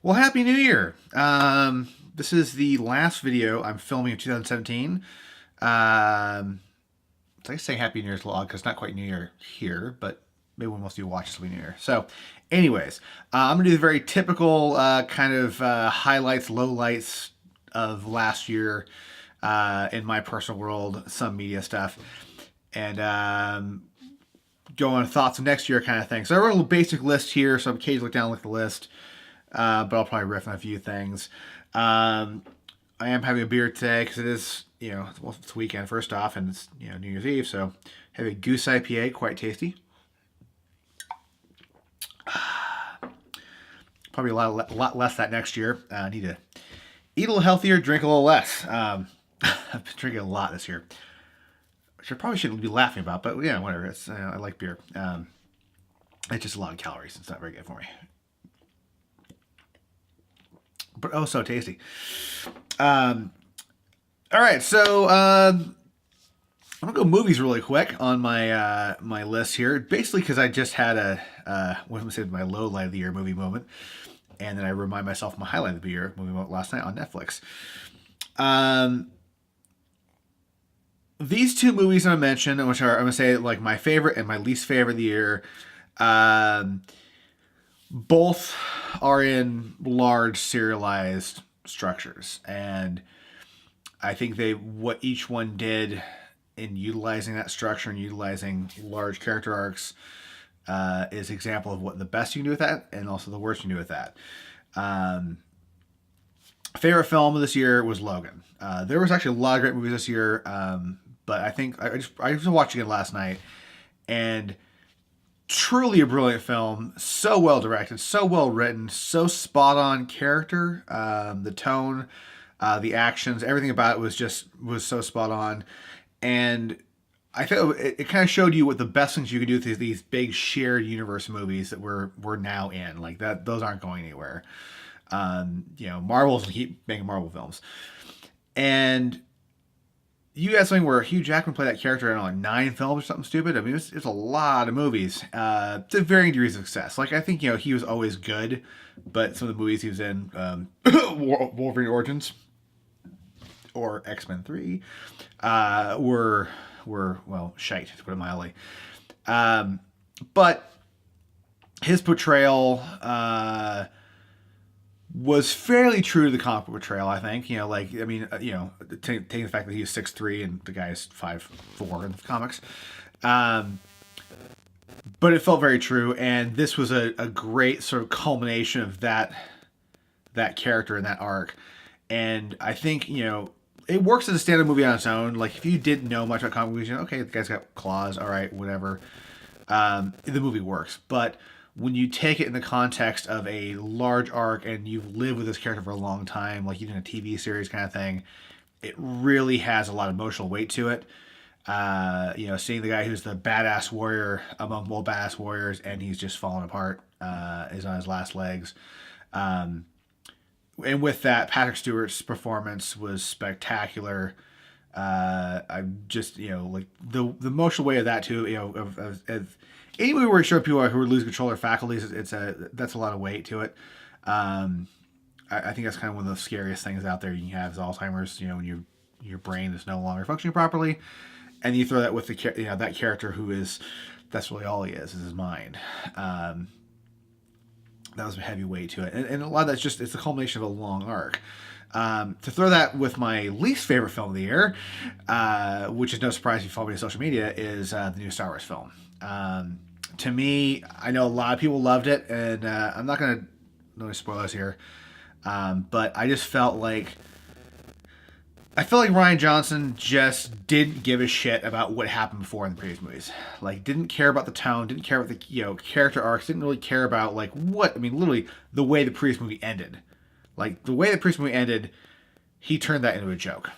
Well, Happy New Year. This is the last video I'm filming in 2017. I say Happy New Year's vlog because it's not quite New Year here, but maybe when most of you watch this will be New Year. So, anyways, I'm going to do the very typical kind of highlights, lowlights of last year in my personal world, some media stuff, and go on thoughts of next year kind of thing. So I wrote a little basic list here, so I'm occasionally look down and look at the list. But I'll probably riff on a few things. I am having a beer today because it is, it's weekend first off, and it's, New Year's Eve. So have a Goose IPA, quite tasty. Probably a lot less that next year. I need to eat a little healthier, drink a little less. I've been drinking a lot this year, which I probably shouldn't be laughing about, but yeah, whatever. It's I like beer. It's just a lot of calories. It's not very good for me. But oh, so tasty. All right, so I'm gonna go movies really quick on my my list here. Basically, because I just had what am I saying, my low light of the year movie moment, and then I remind myself of my highlight of the year movie moment last night on Netflix. These two movies I'm gonna mention, which are I'm gonna say like my favorite and my least favorite of the year. Both are in large serialized structures, and I think what each one did in utilizing that structure and utilizing large character arcs is an example of what the best you can do with that and also the worst you can do with that. Favorite film of this year was Logan. There was actually a lot of great movies this year, but I think I was watching it last night, and truly a brilliant film. So well directed, so well written, so spot on character. The tone, the actions, everything about it was so spot on. And I think it kind of showed you what the best things you can do with these big shared universe movies that we're now in. Like that, those aren't going anywhere. Marvel's keep making Marvel films, and you had something where Hugh Jackman played that character in like 9 films or something stupid. I mean, it's a lot of movies to varying degrees of success. Like I think he was always good, but some of the movies he was in, Wolverine Origins or X-Men 3, were well shite, to put it mildly. But his portrayal was fairly true to the comic book portrayal, I think. Taking the fact that he was 6'3" and the guy is 5'4" in the comics. But it felt very true, and this was a great sort of culmination of that character and that arc. And I think, it works as a standard movie on its own. Like, if you didn't know much about comic movies, okay, the guy's got claws, all right, whatever. The movie works. But when you take it in the context of a large arc and you've lived with this character for a long time, like you did a TV series kind of thing, it really has a lot of emotional weight to it. Seeing the guy who's the badass warrior among more badass warriors and he's just falling apart, is on his last legs. And with that, Patrick Stewart's performance was spectacular. I just, like the emotional weight of that too, of any movie where you show people who are losing control of their faculties, that's a lot of weight to it. I think that's kind of one of the scariest things out there you can have is Alzheimer's. When your brain is no longer functioning properly, and you throw that with that character that's really all he is his mind. That was a heavy weight to it, and a lot of that's just it's a culmination of a long arc. To throw that with my least favorite film of the year, which is no surprise if you follow me on social media, is the new Star Wars film. To me, I know a lot of people loved it, and I'm not going to no any spoilers here, but I felt like Rian Johnson just didn't give a shit about what happened before in the previous movies. Like, didn't care about the tone, didn't care about the character arcs, didn't really care about literally the way the previous movie ended. Like, the way the previous movie ended, he turned that into a joke,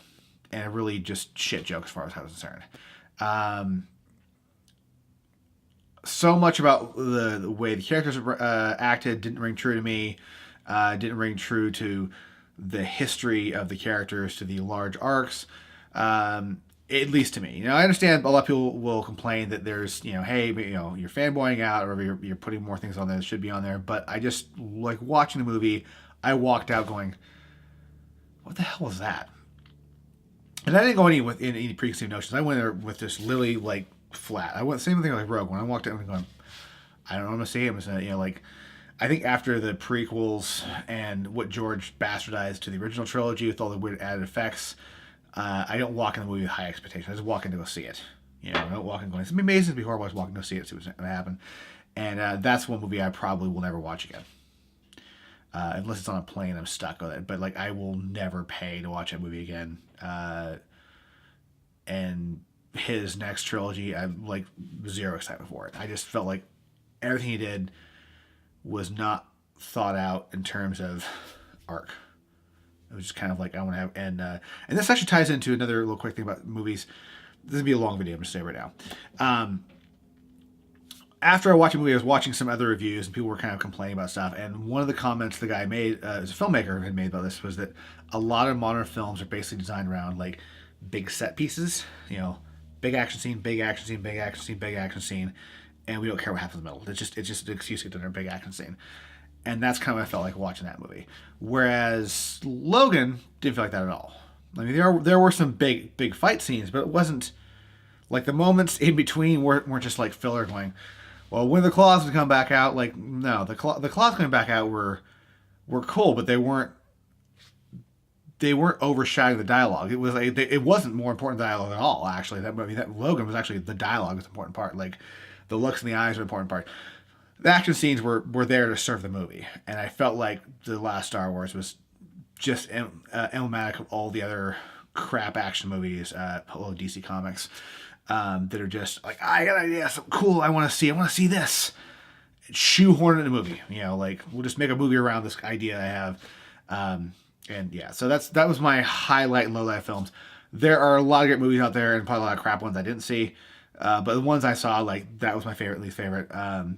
and a really just shit joke as far as I was concerned. So much about the way the characters acted didn't ring true to me. Didn't ring true to the history of the characters, to the large arcs. At least to me. I understand a lot of people will complain that there's, hey, you're fanboying out, or you're putting more things on there that should be on there. But I just like watching the movie. I walked out going, what the hell was that? And I didn't go in any preconceived notions. I went there with this literally like flat. I went same thing like Rogue. When I walked in, I'm going, I don't know what I'm gonna see. I'm just gonna, like, I think after the prequels and what George bastardized to the original trilogy with all the weird added effects, I don't walk in the movie with high expectations. I just walk in to go see it. I don't walk in going, it's gonna be amazing. It's gonna be horrible. I just walk in to go see it, see what's gonna happen. And that's one movie I probably will never watch again. Unless it's on a plane, I'm stuck with it. But like, I will never pay to watch that movie again. And his next trilogy, I'm like zero excitement for it. I just felt like everything he did was not thought out in terms of arc. It was just kind of like, I want to have, and this actually ties into another little quick thing about movies. This would be a long video, I'm going to say right now. After I watched the movie, I was watching some other reviews, and people were kind of complaining about stuff. And one of the comments the guy made, as a filmmaker, had made about this was that a lot of modern films are basically designed around like big set pieces. Big action scene, big action scene, big action scene, big action scene, and we don't care what happens in the middle. It's just an excuse to get to a big action scene. And that's kind of what I felt like watching that movie. Whereas Logan didn't feel like that at all. I mean, there were some big fight scenes, but it wasn't like the moments in between weren't just like filler going, well, when the claws would come back out, like, no, the claws coming back out were cool, but they weren't overshadowing the dialogue. It wasn't more important dialogue at all. Actually, that Logan was actually the dialogue was the important part. Like the looks in the eyes were the important part. The action scenes were there to serve the movie, and I felt like the last Star Wars was just emblematic of all the other crap action movies, DC Comics. That are just like, I got an idea, so cool, I want to see this. Shoehorn in a movie, like we'll just make a movie around this idea I have. And yeah, so that was my highlight and lowlight films. There are a lot of great movies out there and probably a lot of crap ones I didn't see. But the ones I saw, like, that was my least favorite. And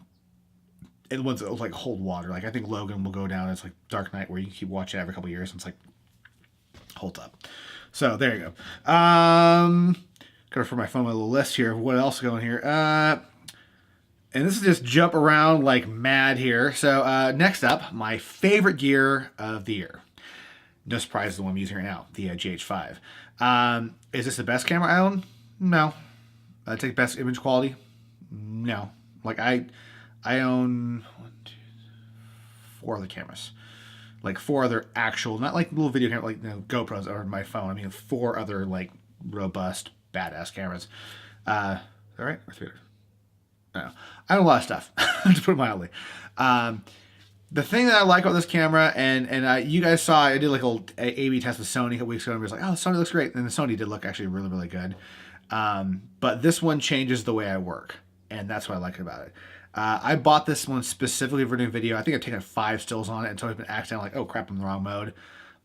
the ones that like hold water. Like I think Logan will go down as like Dark Knight, where you can keep watching it every couple of years and it's like holds up. So there you go. Gotta for my phone, my little list here of what else is going here. And this is just jump around like mad here. So next up, my favorite gear of the year. No surprise, the one I'm using right now, the GH5. Is this the best camera I own? No. I take best image quality? No. Like I own 4 other cameras. Like 4 other actual, not like little video cameras like GoPros or my phone. I mean 4 other like robust, badass cameras. Is that right? Or 3? No. I own a lot of stuff, to put it mildly. The thing that I like about this camera, and you guys saw, I did like a A/B test with Sony a couple weeks ago, and I was like, oh, the Sony looks great. And the Sony did look actually really, really good. But this one changes the way I work, and that's what I like about it. I bought this one specifically for doing video. I think I've taken 5 stills on it until I've been accidentally like, oh crap, I'm in the wrong mode.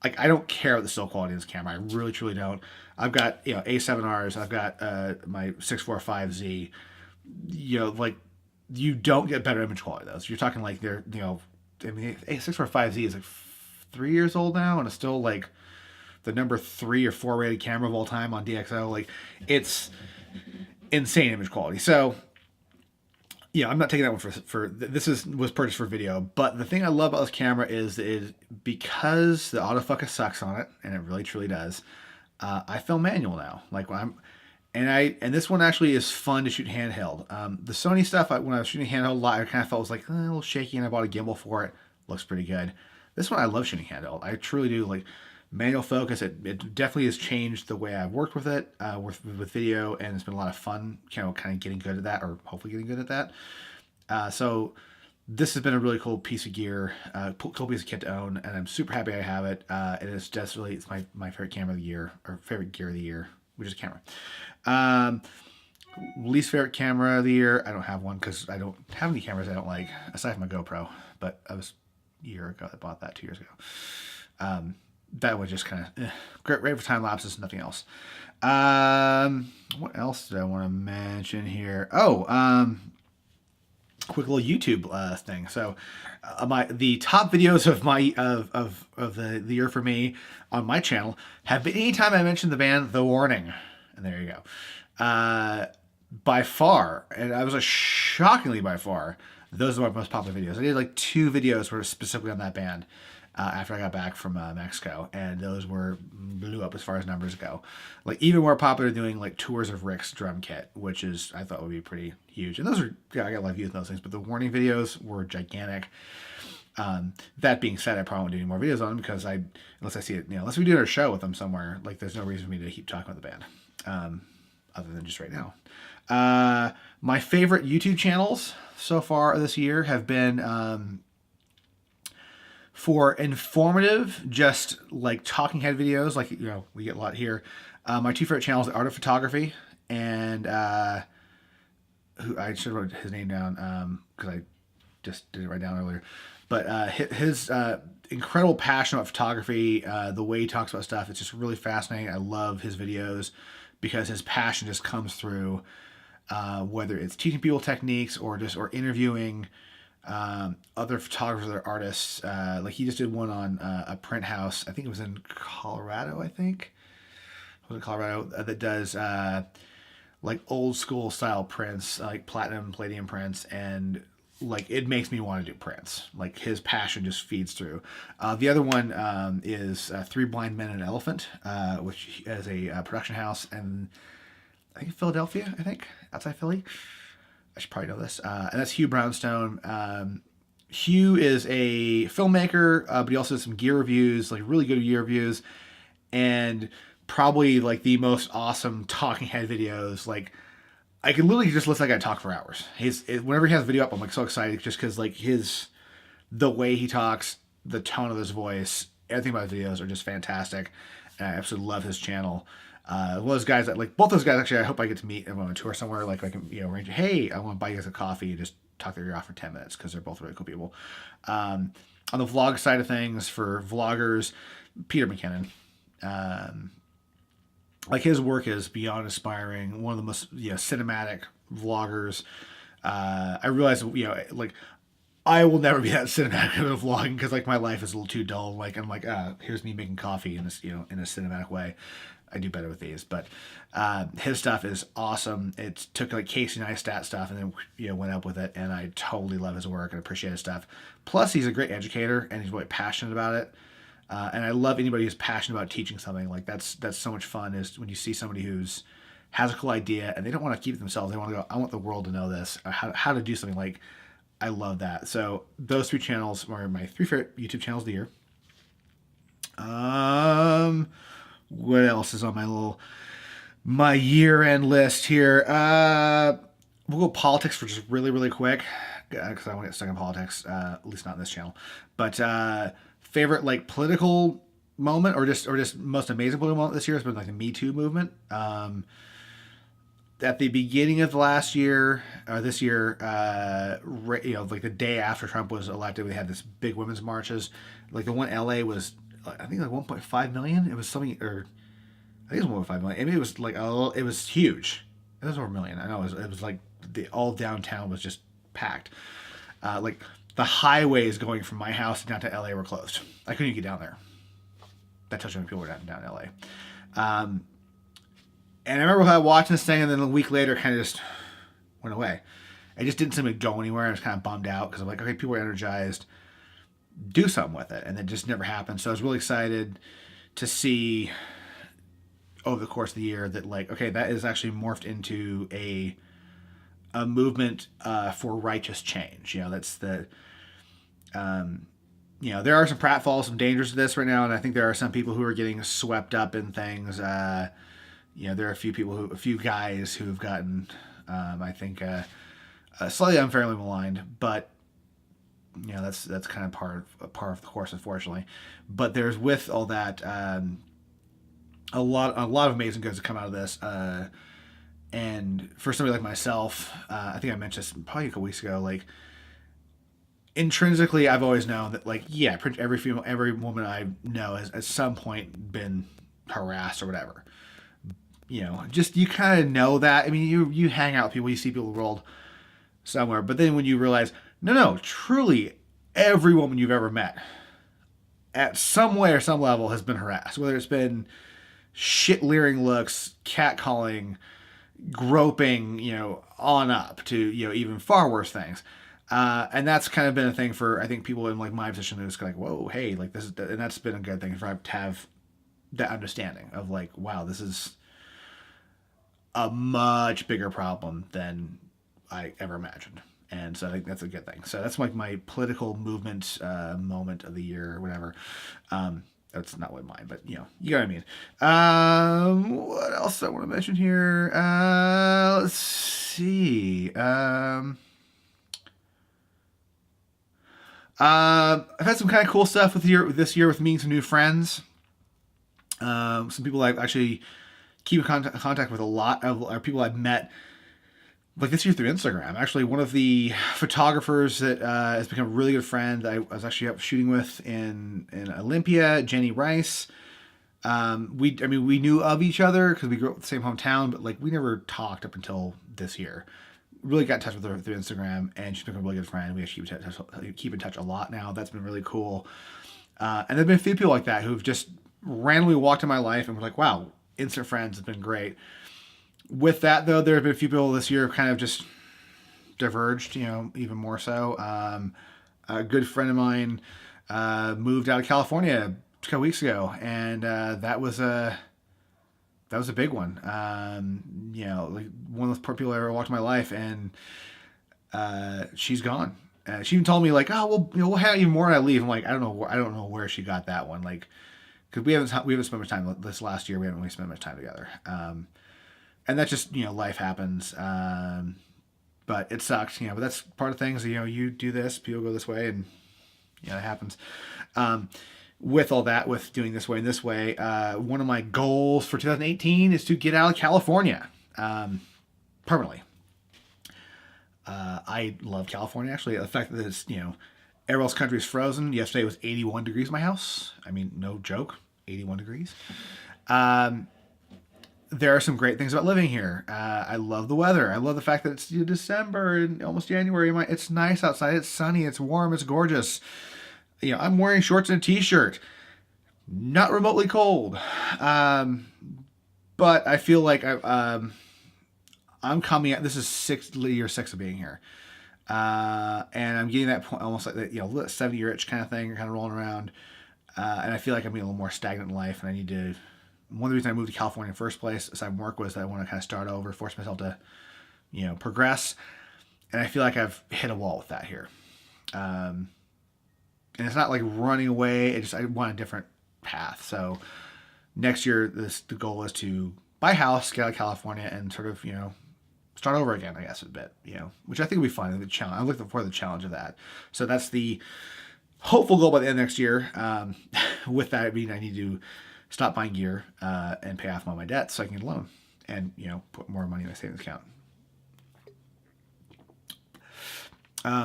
Like, I don't care about the still quality of this camera. I really, truly don't. I've got, A7Rs. I've got my 645Z. Like, you don't get better image quality of those. You're talking like they're, I mean, A645Z is like 3 years old now, and it's still like the number 3 or 4 rated camera of all time on DxO. Like, it's insane image quality. So, I'm not taking that one for this was purchased for video. But the thing I love about this camera is because the autofocus sucks on it, and it really truly does. I film manual now. Like when and this one actually is fun to shoot handheld. The Sony stuff, when I was shooting handheld a lot, I kind of felt it was like a little shaky, and I bought a gimbal for it. Looks pretty good. This one I love shooting handheld. I truly do. Like manual focus, it definitely has changed the way I've worked with it, with video, and it's been a lot of fun, kind of getting good at that, or hopefully getting good at that. So this has been a really cool piece of gear, cool piece of kit to own, and I'm super happy I have it. And it's my favorite camera of the year, or favorite gear of the year, which is camera. Least favorite camera of the year, I don't have one because I don't have any cameras I don't like, aside from my GoPro, but I was a year ago, I bought that 2 years ago. That was just kind of great for time lapses, nothing else. What else did I want to mention here? Quick little YouTube thing. So the top videos of the year for me on my channel have been anytime I mention the band The Warning. And there you go. By far, and I was shockingly by far, those are my most popular videos. I did like 2 videos were specifically on that band. after I got back from Mexico, and those blew up as far as numbers go. Like even more popular doing like tours of Rick's drum kit, which is I thought would be pretty huge. And those are I got a lot of views on those things, but the warning videos were gigantic. That being said, I probably won't do any more videos on them because unless I see it, unless we do our show with them somewhere, like there's no reason for me to keep talking about the band, other than just right now. My favorite YouTube channels so far this year have been for informative, just like talking head videos, like we get a lot here. My two favorite channels, Art of Photography, and who I should have wrote his name down because I just did it right down earlier. But his incredible passion about photography, the way he talks about stuff, it's just really fascinating. I love his videos because his passion just comes through, whether it's teaching people techniques or interviewing other photographers or artists. Like he just did one on a print house. I think it was in Colorado. Was it Colorado that does like old school style prints, like platinum, palladium prints, and like it makes me want to do prints. Like his passion just feeds through. The other one is Three Blind Men and an Elephant, which is a production house in I think Philadelphia. Outside Philly. I should probably know this. And that's Hugh Brownstone. Hugh is a filmmaker, but he also does some gear reviews, like really good gear reviews, and probably like the most awesome talking head videos. Like I can literally just listen to that guy talk for hours. Whenever he has a video up, I'm like so excited just because like the way he talks, the tone of his voice, everything about his videos are just fantastic. And I absolutely love his channel. One of those guys that like both those guys actually I hope I get to meet on a tour somewhere. Like I can arrange. Hey, I want to buy you guys a coffee and just talk their ear off for 10 minutes because they're both really cool people. On the vlog side of things for vloggers, Peter McKinnon. Like his work is beyond inspiring. One of the most cinematic vloggers. I realize like I will never be that cinematic of vlogging because like my life is a little too dull. Like I'm like here's me making coffee in this in a cinematic way. I do better with these, but his stuff is awesome. It took like Casey Neistat stuff and then went up with it, and I totally love his work and appreciate his stuff. Plus, he's a great educator and he's really passionate about it. And I love anybody who's passionate about teaching something. Like that's so much fun is when you see somebody has a cool idea and they don't want to keep it themselves. They want to go, I want the world to know this, how to do something. Like I love that. So those three channels are my three favorite YouTube channels of the year. What else is on my year-end list here? We'll go politics for just really, really quick because I don't want to get stuck in politics, at least not in this channel. But favorite like political moment or just most amazing political moment this year has been like the Me Too movement. At the beginning of this year, like the day after Trump was elected, we had this big women's marches. Like the one in LA was, I think like 1.5 million. It was something, or I think it was 1.5 million. I mean, it was like it was huge. It was over a million. I know it was like all downtown was just packed. Like the highways going from my house down to LA were closed. I couldn't even get down there. That touched how many people were down in LA. And I remember watching this thing, and then a week later, it kind of just went away. It just didn't seem to go anywhere. I was kind of bummed out because I'm like, okay, people are energized. Do something with it. And it just never happened. So I was really excited to see over the course of the year that like, okay, that is actually morphed into a movement for righteous change. That's the, there are some pratfalls, some dangers to this right now. And I think there are some people who are getting swept up in things. There are a few guys who have gotten, I think, slightly unfairly maligned, but that's kind of part of the course, unfortunately. But there's with all that a lot of amazing goods that come out of this. And for somebody like myself, I think I mentioned this probably a couple weeks ago. Like intrinsically, I've always known that every woman I know has at some point been harassed or whatever. Just you kind of know that. I mean, you hang out with people, you see people in the world somewhere, but then when you realize, no, truly, every woman you've ever met, at some way or some level, has been harassed. Whether it's been shit-leering looks, catcalling, groping, on up to even far worse things. And that's kind of been a thing for, I think, people in like my position who's like, whoa, hey, like this is, and that's been a good thing for I to have that understanding of like, wow, this is a much bigger problem than I ever imagined. And so I think that's a good thing. So that's like my political movement moment of the year or whatever. That's not what mine, but you know, you know what I mean. What else do I want to mention here? Let's see. I've had some kind of cool stuff this year with meeting some new friends. Some people I've actually keep in contact with a lot of people I've met like this year through Instagram. Actually, one of the photographers that has become a really good friend that I was actually up shooting with in Olympia, Jenny Rice. We knew of each other because we grew up in the same hometown, but like we never talked up until this year. Really got in touch with her through Instagram, and she's become a really good friend. We actually keep in touch a lot now. That's been really cool. And there've been a few people like that who've just randomly walked in my life and were like, "Wow, instant friends has been great." With that, though, there have been a few people this year who kind of just diverged, you know, even more so. A good friend of mine moved out of California a couple weeks ago, and that was a big one. You know, like one of those poor people I ever walked in my life, and she's gone. She even told me like, "Oh, well, you know, we'll hang out even more when I leave." I'm like, I don't know where she got that one, like, because we haven't spent much time this last year. We haven't really spent much time together. And that's just, you know, life happens. But it sucks, you know, but that's part of things. You know, you do this, people go this way, and, you know, it happens. With all that, with doing this way and this way, one of my goals for 2018 is to get out of California permanently. I love California, actually. The fact that it's, you know, everywhere else country is frozen. Yesterday was 81 degrees in my house. I mean, no joke, 81 degrees. There are some great things about living here. I love the weather. I love the fact that it's December and almost January. It's nice outside. It's sunny. It's warm. It's gorgeous. You know, I'm wearing shorts and a t-shirt. Not remotely cold. But I feel like I'm coming at this is year six of being here. And I'm getting that point, almost like that, you know, 70-year itch kind of thing, kind of rolling around. And I feel like I'm being a little more stagnant in life, and I need to. One of the reasons I moved to California in the first place, aside from work, was that I want to kind of start over, force myself to, you know, progress. And I feel like I've hit a wall with that here. And it's not like running away. I want a different path. So next year, the goal is to buy a house, get out of California, and sort of, you know, start over again, I guess, a bit, you know, which I think will be fun. The challenge. I'm looking for the challenge of that. So that's the hopeful goal by the end of next year. With that, I mean, I need to stop buying gear and pay off all my debts so I can get a loan and, you know, put more money in my savings account.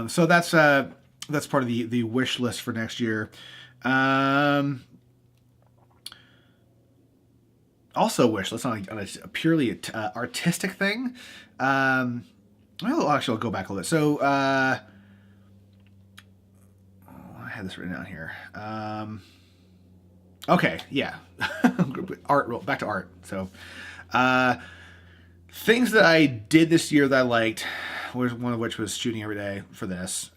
So that's part of the wish list for next year. Also wish list on a purely artistic thing. Well, actually, I'll go back a little bit. So I had this written down here. Okay, yeah. Art, back to art. So, things that I did this year that I liked, one of which was shooting every day for this.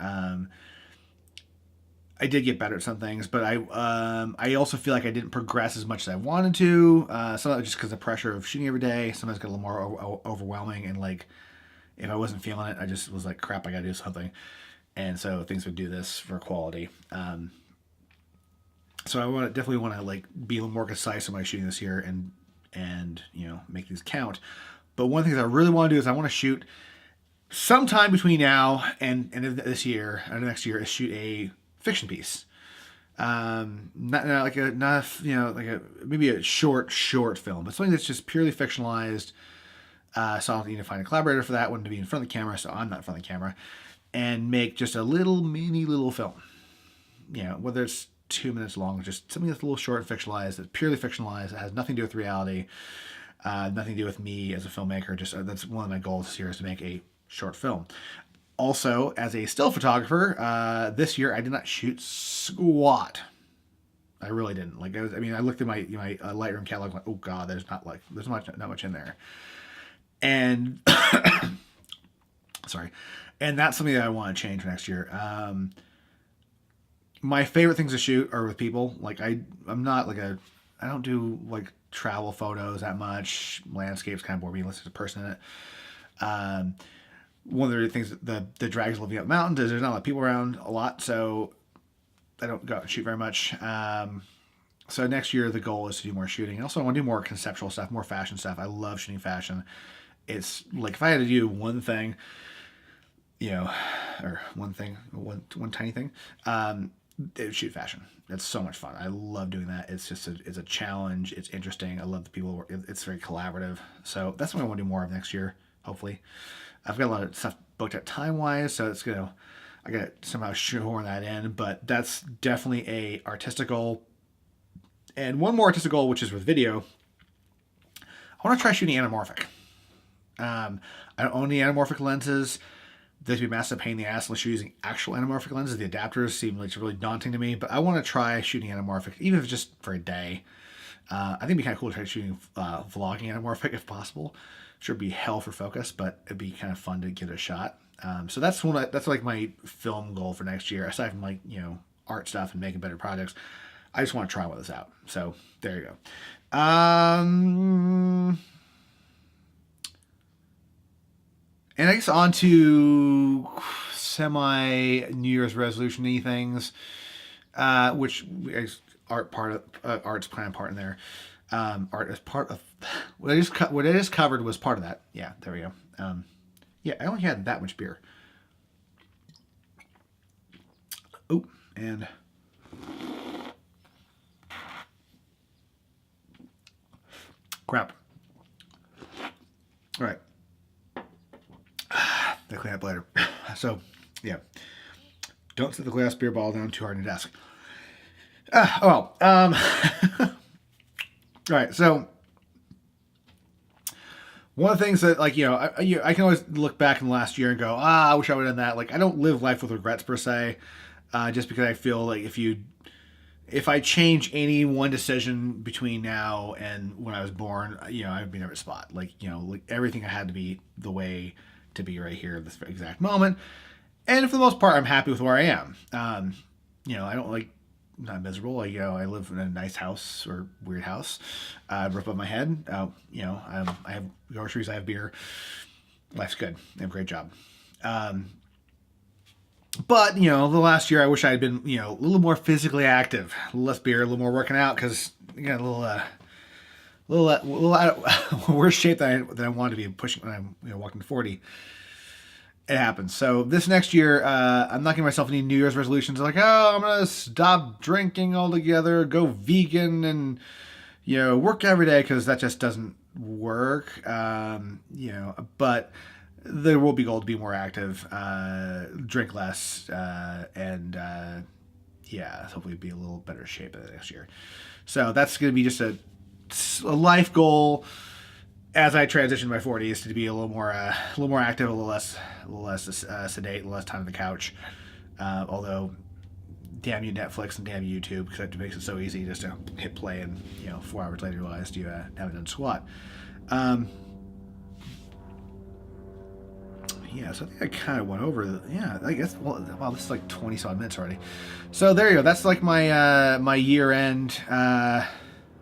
I did get better at some things, but I also feel like I didn't progress as much as I wanted to. Some of that just because the pressure of shooting every day sometimes got a little more overwhelming, and like if I wasn't feeling it, I just was like, crap, I gotta do something. And so things would do this for quality. So I definitely want to like be a little more concise in my shooting this year and you know, make these count. But one of the things I really want to do is I want to shoot sometime between now and this year and next year is shoot a fiction piece. Not like maybe a short film, but something that's just purely fictionalized. So I'll need to find a collaborator for that one to be in front of the camera, so I'm not in front of the camera, and make just a little film. You know, whether it's 2 minutes long, just something that's a little short, fictionalized, that's purely fictionalized, that has nothing to do with reality, nothing to do with me as a filmmaker. Just that's one of my goals this year, is to make a short film. Also, as a still photographer, this year I did not shoot squat. I really didn't. Like I looked at my Lightroom catalog, like, oh god, there's not much in there, and sorry, And that's something that I want to change for next year. My favorite things to shoot are with people. Like I'm not like I don't do like travel photos that much. Landscapes kind of bore me unless there's a person in it. Um, One of the things that the drags living up mountains is there's not a lot of people around a lot, so I don't go out and shoot very much. So next year the goal is to do more shooting. Also, I want to do more conceptual stuff, more fashion stuff. I love shooting fashion. It's like if I had to do one thing, or one tiny thing, it would shoot fashion. It's so much fun. I love doing that. It's just it's a challenge. It's interesting. I love the people. It's very collaborative. So that's what I want to do more of next year. Hopefully, I've got a lot of stuff booked at time wise, so I got to somehow shoehorn that in. But that's definitely a artistic goal. And one more artistic goal, which is with video. I want to try shooting anamorphic. I don't own the anamorphic lenses. This would be a massive pain in the ass unless you're using actual anamorphic lenses. The adapters seem like it's really daunting to me, but I want to try shooting anamorphic, even if it's just for a day. I think it'd be kind of cool to try shooting vlogging anamorphic if possible. Sure, it'd be hell for focus, but it'd be kind of fun to give it a shot. So that's like my film goal for next year. Aside from like art stuff and making better projects, I just want to try one of this out. So there you go. And I guess on to semi New Year's resolution-y things, which art's playing a part in there. Art is part of what I just covered was part of that. Yeah, there we go. Yeah, I only had that much beer. Oh, and crap. All right. They clean up later. So, yeah. Don't set the glass beer bottle down too hard on your desk. All right, so one of the things that, like, I can always look back in the last year and go, I wish I would have done that. Like, I don't live life with regrets per se, just because I feel like if I change any one decision between now and when I was born, I'd be in a different spot. Like, like everything had to be the way to be right here at this exact moment. And for the most part, I'm happy with where I am. I don't I'm not miserable. I live in a nice house or weird house, roof above my head. I have groceries. I have beer. Life's good. I have a great job. But the last year, I wish I had been a little more physically active, a little less beer, a little more working out, because I got a little out of worse shape than I wanted to be pushing when I'm walking to 40. It happens. So this next year, I'm not giving myself any New Year's resolutions like, I'm going to stop drinking altogether, go vegan, and, work every day, because that just doesn't work. But there will be a goal to be more active, drink less, and hopefully be a little better shape next year. So that's going to be just a life goal as I transition to my 40s to be a little more active, a little less sedate, a little less time on the couch. Although, damn you Netflix and damn you YouTube, because it makes it so easy just to hit play and 4 hours later realize you haven't done squat. So I think I kind of went over. I guess. Wow, this is like 20-some minutes already. So there you go. That's like my my year end.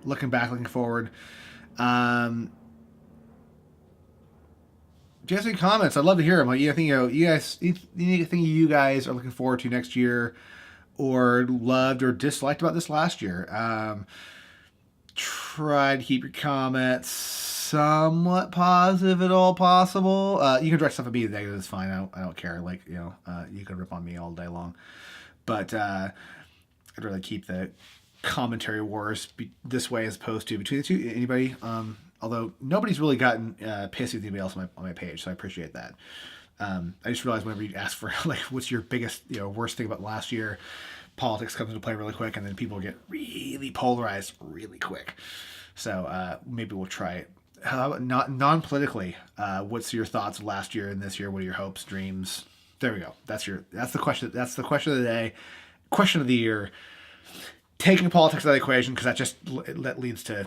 Looking back, looking forward. If you have any comments, I'd love to hear them. Like, anything you guys are looking forward to next year, or loved or disliked about this last year. Try to keep your comments somewhat positive at all possible. You can direct stuff at me negative. It's fine. I don't care. Like, you can rip on me all day long, but I'd rather keep the commentary wars this way as opposed to between the two. Anybody. Although nobody's really gotten pissy with anybody else on my page, so I appreciate that. I just realized whenever you ask for like, what's your biggest, worst thing about last year, politics comes into play really quick, and then people get really polarized really quick. So maybe we'll try it. How about non-politically? What's your thoughts of last year and this year? What are your hopes, dreams? There we go. That's the question. That's the question of the day. Question of the year. Taking politics out of the equation, because that leads to.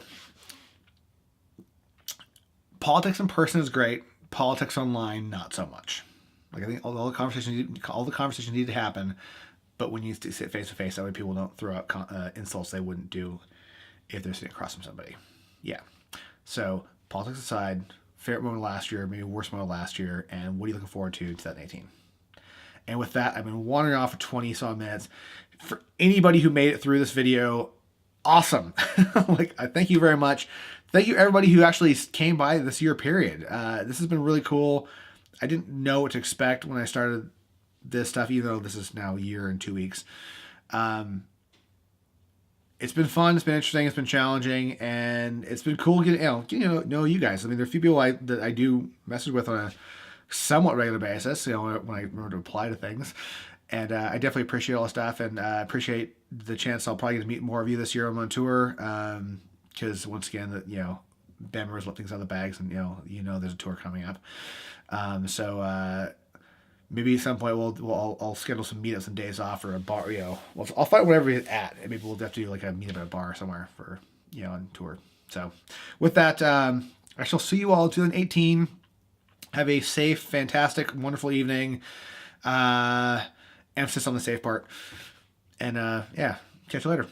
Politics in person is great. Politics online, not so much. Like, I think all the conversations need to happen, but when you sit face to face, that way people don't throw out insults they wouldn't do if they're sitting across from somebody. Yeah. So politics aside, favorite moment of last year, maybe worst moment of last year, and what are you looking forward to in 2018? And with that, I've been wandering off for 20 some minutes. For anybody who made it through this video, awesome. Like, I thank you very much. Thank you everybody who actually came by this year period. This has been really cool. I didn't know what to expect when I started this stuff, even though this is now a year and 2 weeks. It's been fun. It's been interesting. It's been challenging, and it's been cool getting to know you guys. I mean, there are a few people that I do message with on a somewhat regular basis. When I remember to apply to things, and I definitely appreciate all the stuff, and appreciate the chance I'll probably get to meet more of you this year on tour. Because once again, band members let things out of the bags, and there's a tour coming up. So maybe at some point I'll schedule some meetups and days off, or a bar. I'll find whatever it's at, and maybe we'll have to do like a meetup at a bar somewhere for on tour. So with that, I shall see you all in 2018. Have a safe, fantastic, wonderful evening. Emphasis on the safe part. And yeah, catch you later.